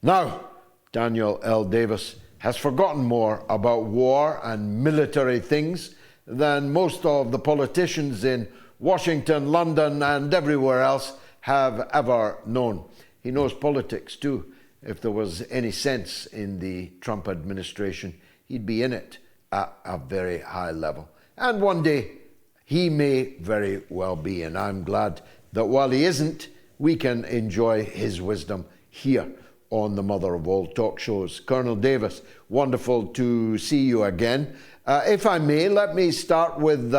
Now, Daniel L. Davis has forgotten more about war and military things than most of the politicians in Washington, London, and everywhere else have ever known. He knows politics too. If there was any sense in the Trump administration, he'd be in it at a very high level. And one day, he may very well be. And I'm glad that while he isn't, we can enjoy his wisdom here on the Mother of All talk shows. Colonel Davis, wonderful to see you again. If I may, let me start with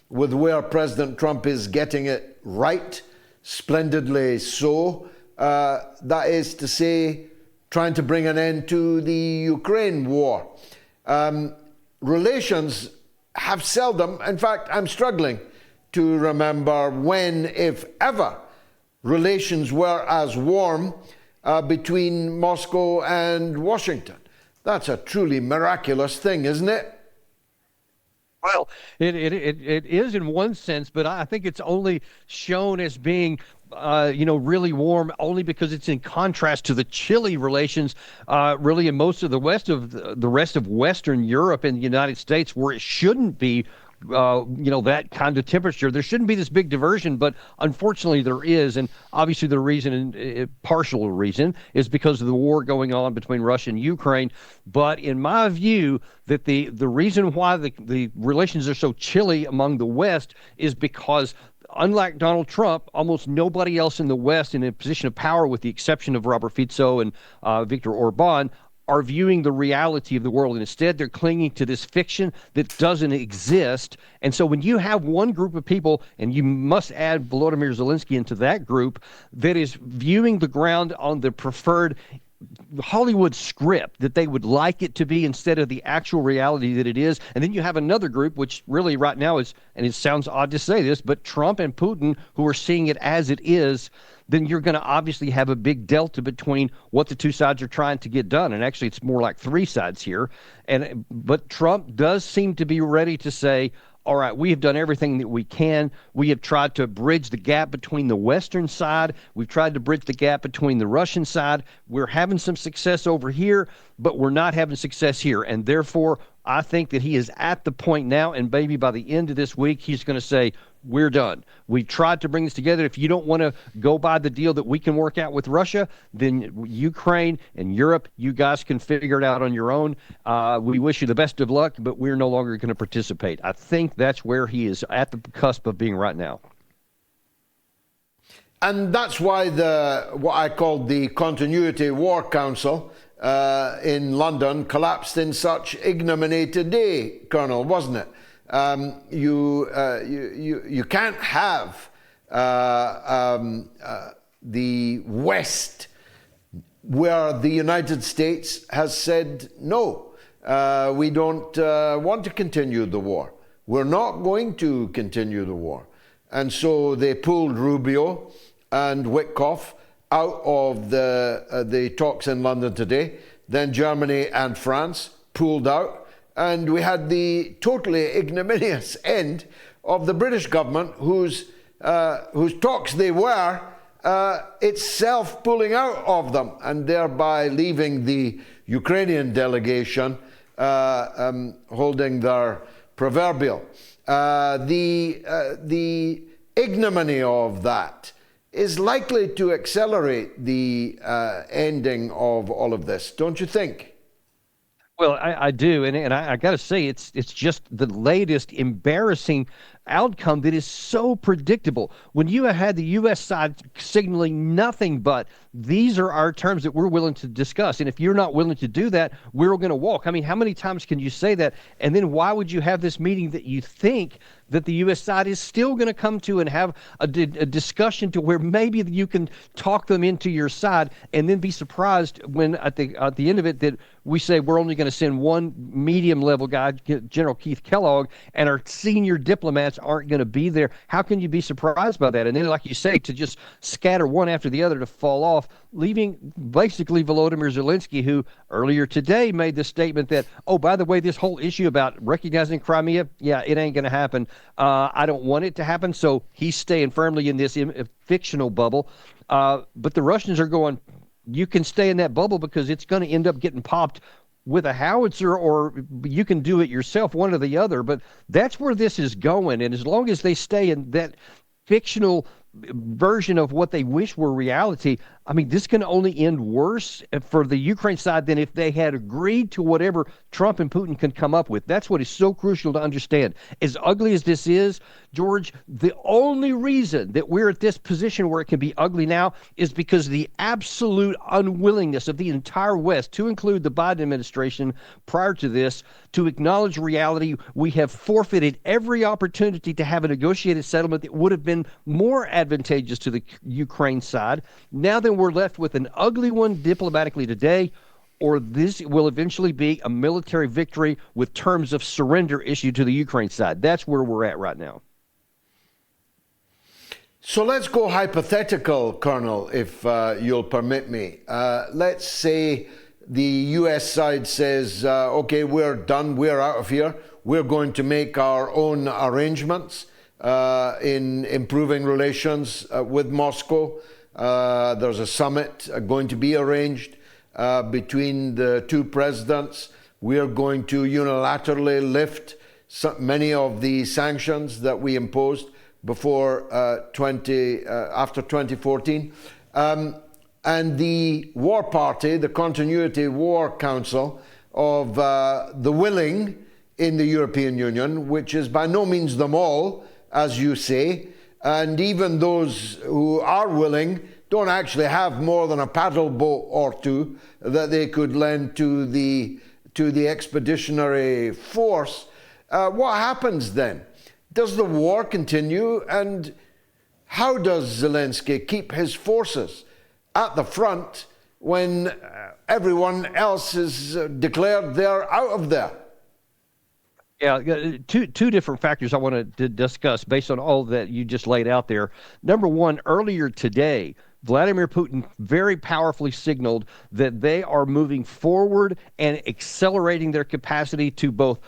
where President Trump is getting it right, splendidly so. That is to say, trying to bring an end to the Ukraine war. Relations have seldom, in fact, I'm struggling to remember when, if ever, relations were as warm between Moscow and Washington. That's a truly miraculous thing, isn't it? Well, it is in one sense, but I think it's only shown as being really warm only because it's in contrast to the chilly relations really in most of the rest of Western Europe and the United States, where it shouldn't be that kind of temperature. There shouldn't be this big diversion, but unfortunately there is. And obviously the reason, partial reason, is because of the war going on between Russia and Ukraine. But in my view, that the reason why the relations are so chilly among the West is because, unlike Donald Trump, almost nobody else in the West in a position of power, with the exception of Robert Fico and Viktor Orban, are viewing the reality of the world. And instead, they're clinging to this fiction that doesn't exist. And so when you have one group of people, and you must add Volodymyr Zelensky into that group, that is viewing the ground on the preferred Hollywood script that they would like it to be instead of the actual reality that it is. And then you have another group, which really right now is, and it sounds odd to say this, but Trump and Putin, who are seeing it as it is. Then you're going to obviously have a big delta between what the two sides are trying to get done. And actually, it's more like three sides here. But Trump does seem to be ready to say, all right, we have done everything that we can. We have tried to bridge the gap between the Western side. We've tried to bridge the gap between the Russian side. We're having some success over here, but we're not having success here. And therefore, I think that he is at the point now, and maybe by the end of this week, he's going to say, we're done. We tried to bring this together. If you don't want to go by the deal that we can work out with Russia, then Ukraine and Europe, you guys can figure it out on your own. We wish you the best of luck, but we're no longer going to participate. I think that's where he is at the cusp of being right now. And that's why what I called the Continuity War Council in London collapsed in such ignominy today, Colonel, wasn't it? You can't have the West, where the United States has said no, we don't want to continue the war. We're not going to continue the war. And so they pulled Rubio and Witkoff out of the talks in London today. Then Germany and France pulled out. And we had the totally ignominious end of the British government, whose talks they were, itself pulling out of them, and thereby leaving the Ukrainian delegation holding their proverbial. The ignominy of that is likely to accelerate the ending of all of this, don't you think? Well, I do, and I got to say, it's just the latest embarrassing outcome that is so predictable. When you had the U.S. side signaling nothing but, these are our terms that we're willing to discuss, and if you're not willing to do that, we're going to walk. I mean, how many times can you say that? And then why would you have this meeting that you think that the U.S. side is still going to come to and have a discussion to where maybe you can talk them into your side, and then be surprised when at the end of it that we say we're only going to send one medium-level guy, General Keith Kellogg, and our senior diplomats aren't going to be there. How can you be surprised by that? And then, like you say, to just scatter one after the other to fall off, leaving basically Volodymyr Zelensky, who earlier today made the statement that, oh, by the way, this whole issue about recognizing Crimea, yeah, it ain't going to happen. I don't want it to happen. So he's staying firmly in this fictional bubble. But the Russians are going, you can stay in that bubble because it's going to end up getting popped with a howitzer, or you can do it yourself, one or the other. But that's where this is going. And as long as they stay in that fictional version of what they wish were reality, I mean, this can only end worse for the Ukraine side than if they had agreed to whatever Trump and Putin can come up with. That's what is so crucial to understand. As ugly as this is, George, the only reason that we're at this position where it can be ugly now is because of the absolute unwillingness of the entire West, to include the Biden administration prior to this, to acknowledge reality. We have forfeited every opportunity to have a negotiated settlement that would have been more advantageous to the Ukraine side. Now then, we're left with an ugly one diplomatically today, or this will eventually be a military victory with terms of surrender issued to the Ukraine side. That's where we're at right now. So let's go hypothetical, Colonel, if you'll permit me. Let's say the U.S. side says, okay, we're done, we're out of here. We're going to make our own arrangements in improving relations with Moscow. There's a summit going to be arranged between the two presidents. We're going to unilaterally lift many of the sanctions that we imposed before after 2014. And the War Party, the Continuity War Council of the willing in the European Union, which is by no means them all, as you say, and even those who are willing don't actually have more than a paddle boat or two that they could lend to the expeditionary force. What happens then? Does the war continue? And how does Zelensky keep his forces at the front when everyone else has declared they're out of there? Yeah, two different factors I want to discuss based on all that you just laid out there. Number one, earlier today, Vladimir Putin very powerfully signaled that they are moving forward and accelerating their capacity to both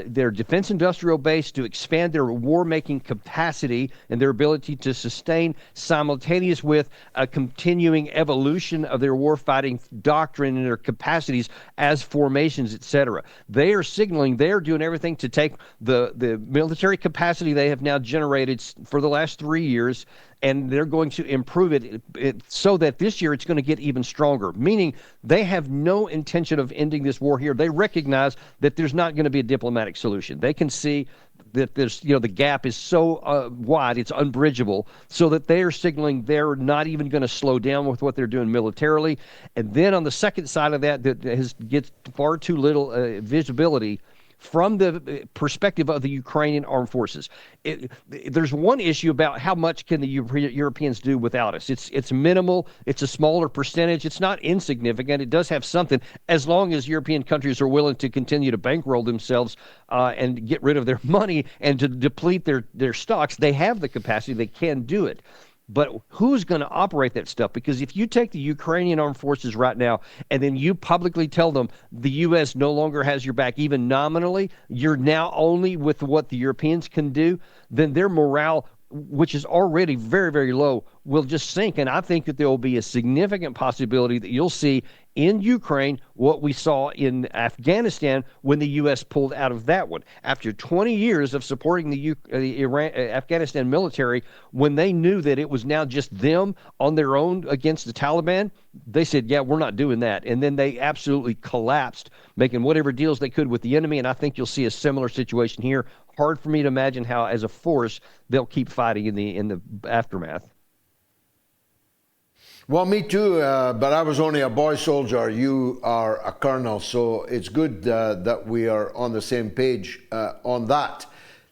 their defense industrial base, to expand their war-making capacity and their ability to sustain, simultaneous with a continuing evolution of their war-fighting doctrine and their capacities as formations, etc. They are signaling they are doing everything to take the military capacity they have now generated for the last 3 years, and they're going to improve it so that this year it's going to get even stronger, meaning they have no intention of ending this war here. They recognize that there's not going to be a diplomatic solution. They can see that there's, the gap is so wide, it's unbridgeable, so that they are signaling they're not even going to slow down with what they're doing militarily. And then on the second side of that gets far too little visibility from the perspective of the Ukrainian armed forces. There's one issue about how much can the Europeans do without us. It's minimal. It's a smaller percentage. It's not insignificant. It does have something, as long as European countries are willing to continue to bankroll themselves and get rid of their money and to deplete their stocks. They have the capacity. They can do it. But who's going to operate that stuff? Because if you take the Ukrainian armed forces right now and then you publicly tell them the U.S. no longer has your back, even nominally, you're now only with what the Europeans can do, then their morale, which is already very, very low, will just sink. And I think that there will be a significant possibility that you'll see in Ukraine what we saw in Afghanistan when the U.S. pulled out of that one. After 20 years of supporting the Afghanistan military, when they knew that it was now just them on their own against the Taliban, they said, yeah, we're not doing that. And then they absolutely collapsed, making whatever deals they could with the enemy. And I think you'll see a similar situation here. Hard for me to imagine how, as a force, they'll keep fighting in the aftermath. Well, me too, but I was only a boy soldier. You are a colonel, so it's good that we are on the same page on that.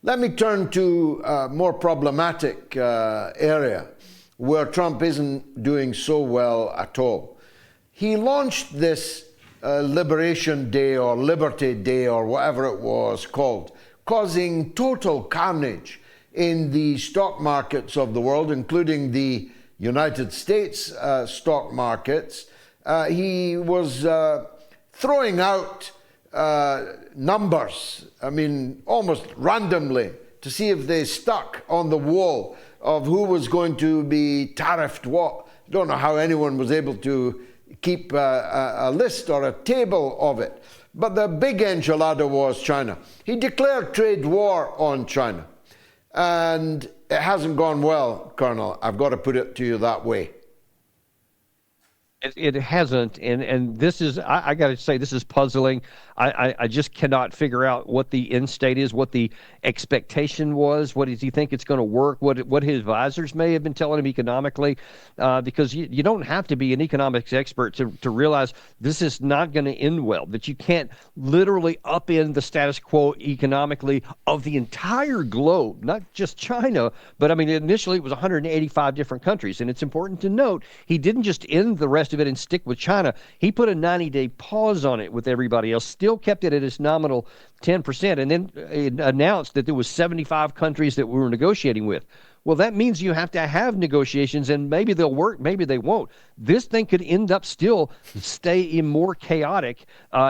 Let me turn to a more problematic area where Trump isn't doing so well at all. He launched this Liberation Day or Liberty Day or whatever it was called, causing total carnage in the stock markets of the world, including the United States stock markets. He was throwing out numbers, almost randomly, to see if they stuck on the wall of who was going to be tariffed what. I don't know how anyone was able to keep a list or a table of it. But the big enchilada was China. He declared trade war on China. And it hasn't gone well, Colonel. I've got to put it to you that way. It hasn't, and this is, I got to say, this is puzzling. I just cannot figure out what the end state is, what the expectation was. What does he think it's going to work? What his advisors may have been telling him economically, because you don't have to be an economics expert to realize this is not going to end well, that you can't literally upend the status quo economically of the entire globe, not just China, but I mean, initially it was 185 different countries. And it's important to note, he didn't just end the rest of it and stick with China. He put a 90-day pause on it with everybody else, still kept it at its nominal 10%, and then it announced that there was 75 countries that we were negotiating with. Well, that means you have to have negotiations, and maybe they'll work, maybe they won't. This thing could end up still stay more chaotic,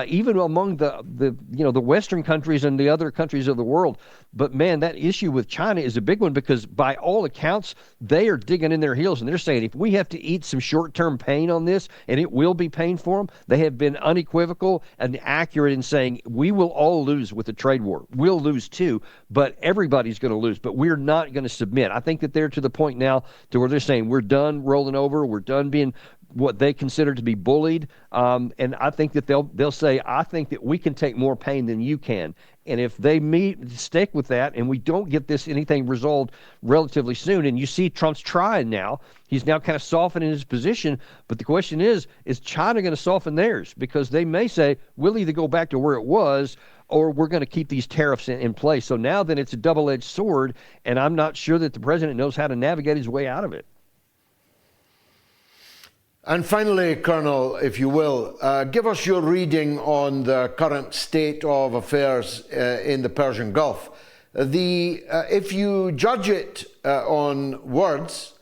even among the Western countries and the other countries of the world. But man, that issue with China is a big one, because by all accounts, they are digging in their heels and they're saying, if we have to eat some short-term pain on this, and it will be pain for them, they have been unequivocal and accurate in saying we will all lose with the trade war. We'll lose too, but everybody's going to lose. But we're not going to submit. I think that they're to the point now to where they're saying we're done rolling over. We're done being what they consider to be bullied. And I think that they'll say, I think that we can take more pain than you can. And if they stick with that, and we don't get anything resolved relatively soon, and you see Trump's trying now, he's now kind of softening his position. But the question is China going to soften theirs? Because they may say, we'll either go back to where it was, or we're going to keep these tariffs in place. So now then it's a double-edged sword, and I'm not sure that the president knows how to navigate his way out of it. And finally, Colonel, if you will, give us your reading on the current state of affairs in the Persian Gulf. If you judge it on words,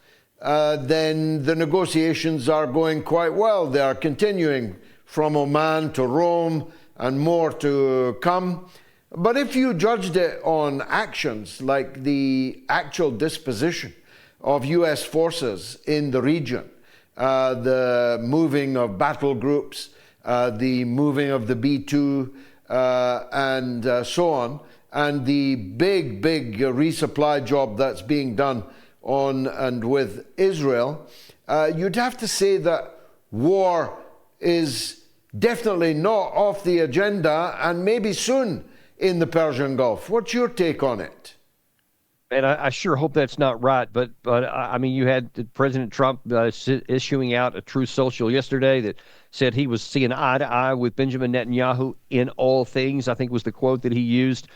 then the negotiations are going quite well. They are continuing from Oman to Rome, and more to come. But if you judged it on actions, like the actual disposition of U.S. forces in the region, the moving of battle groups, the moving of the B-2, and so on, and the big resupply job that's being done on and with Israel, you'd have to say that war is definitely not off the agenda, and maybe soon in the Persian Gulf. What's your take on it? And I sure hope that's not right. But I mean, you had President Trump issuing out a truth social yesterday that said he was seeing eye to eye with Benjamin Netanyahu in all things, I think was the quote that he used,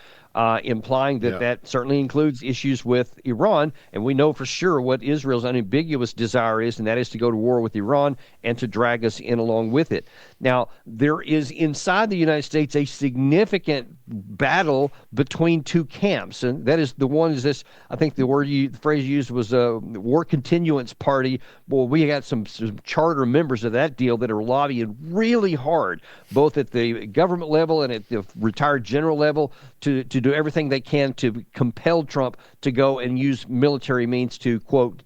implying that that certainly includes issues with Iran. And we know for sure what Israel's unambiguous desire is, and that is to go to war with Iran and to drag us in along with it. Now, there is inside the United States a significant battle between two camps, and that is the one is this, I think the phrase used was a war continuance party. Well, we got some charter members of that deal that are lobbying really hard, both at the government level and at the retired general level, to do everything they can to compel Trump to go and use military means to, quote,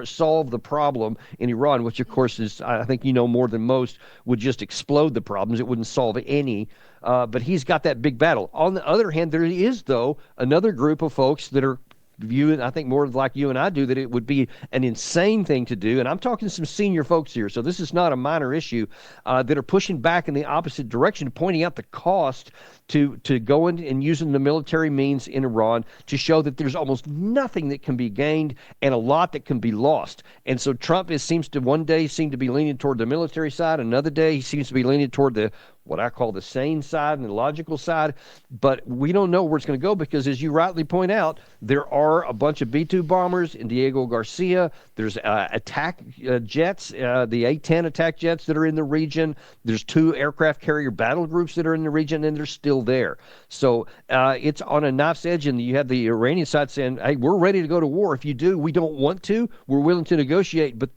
solve the problem in Iran, which, of course, is, I think you know more than most, would just explode the problems. It wouldn't solve any. But he's got that big battle. On the other hand, there is, though, another group of folks that are viewing, I think more like you and I do, that it would be an insane thing to do. And I'm talking to some senior folks here, so this is not a minor issue, that are pushing back in the opposite direction, pointing out the cost to go in and using the military means in Iran to show that there's almost nothing that can be gained and a lot that can be lost. And so Trump seems to one day seem to be leaning toward the military side, another day he seems to be leaning toward the what I call the sane side and the logical side. But we don't know where it's going to go because, as you rightly point out, there are a bunch of B-2 bombers in Diego Garcia. There's attack jets, the A-10 attack jets that are in the region. There's 2 aircraft carrier battle groups that are in the region, and they're still there. So it's on a knife's edge, and you have the Iranian side saying, hey, we're ready to go to war. If you do, we don't want to. We're willing to negotiate, but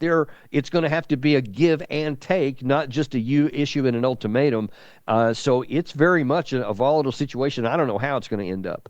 it's going to have to be a give and take, not just a issue and an ultimatum. So it's very much a volatile situation. I don't know how it's going to end up.